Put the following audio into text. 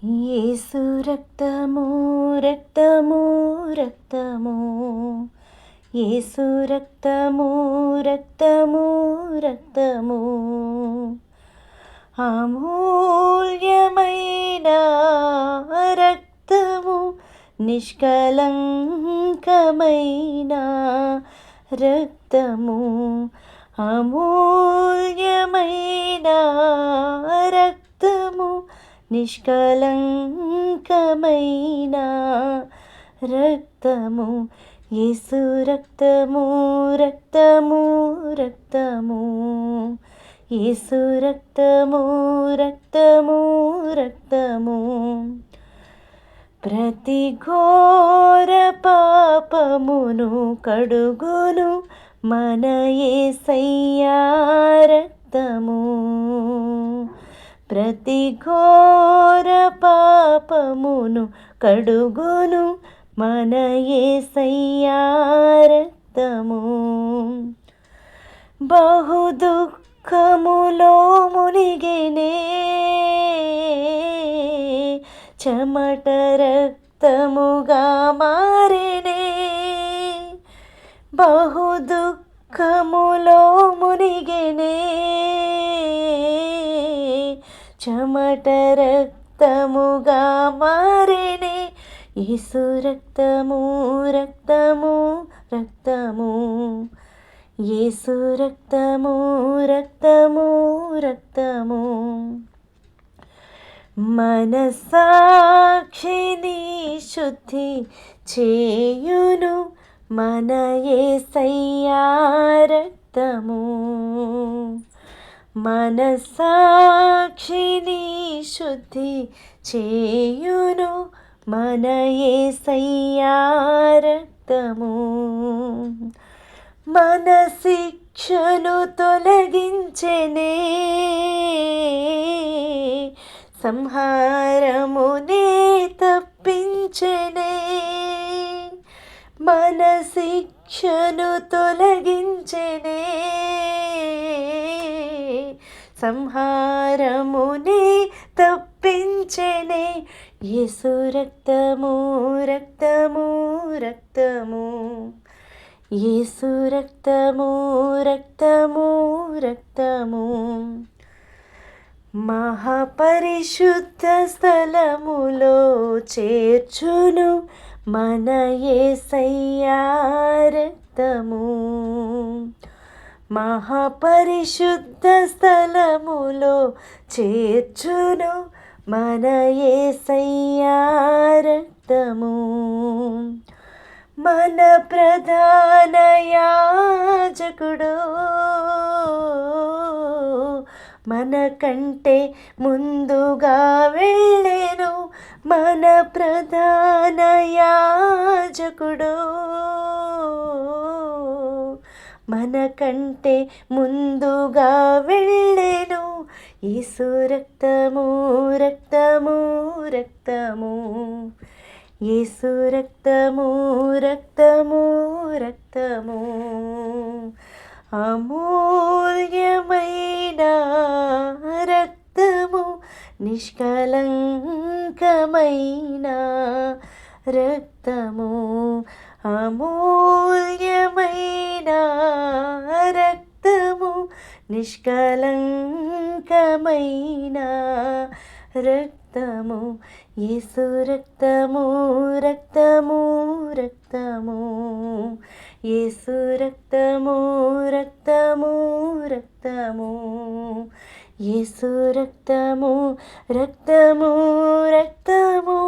యేసు రక్తము రక్తము రక్తము, యేసు రక్తము రక్తము రక్తము, అమూల్యమైన రక్తము, నిష్కలంకమైన రక్తము, అమూల్యమైన రక్తము, నిష్కలంకమైన రక్తము, యేసు రక్తము రక్తము రక్తము, యేసు రక్తము రక్తము రక్తము, ప్రతి ఘోర పాపమును కడుగును మన యేసయ్యా రక్తము, ప్రతి ఘోర పాపమును కడుగును మన యేసయ్యా రక్తము, బహు దుఃఖములో మునిగెనే, చెమట రక్తముగా మారెనే, బహు దుఃఖములో మునిగెనే, చెమట రక్తముగా మారెనే, యేసు రక్తము రక్తము రక్తము, యేసు రక్తము రక్తము రక్తము, మనస్సాక్షిని శుద్ధి చేయును మన యేసయ్యా రక్తము, మనస్సాక్షిని శుద్ధి చేయును మన యేసయ్యా రక్తము, మన శిక్షను తొలగించెనే, సంహారమునే తప్పించెనే, మన శిక్షను తొలగించెనే, సంహారమునే తప్పించెనే, యేసు రక్తము రక్తము రక్తము, యేసు రక్తము రక్తము రక్తము, మహాపరిశుద్ధ స్థలములో చేర్చును మన యేసయ్యా రక్తము, మహాపరిశుద్ధ స్థలములో చేర్చును మన యేసయ్యా రక్తము, మన ప్రధాన యాజకుడు మన కంటే ముందుగా వెళ్ళెను, మన ప్రధాన యాజకుడు మన కంటే ముందుగా వెళ్ళెను, యేసు రక్తము రక్తము రక్తము, యేసు రక్తము రక్తము రక్తము, అమూల్యమైన రక్తము, నిష్కలంకమైన రక్తము, అమూల్యమైన రక్తము, నిష్కలంకమైన రక్తము, యేసు రక్తము రక్తము రక్తము, యేసు రక్తము రక్తము రక్తము, యేసు రక్తము రక్తము రక్తము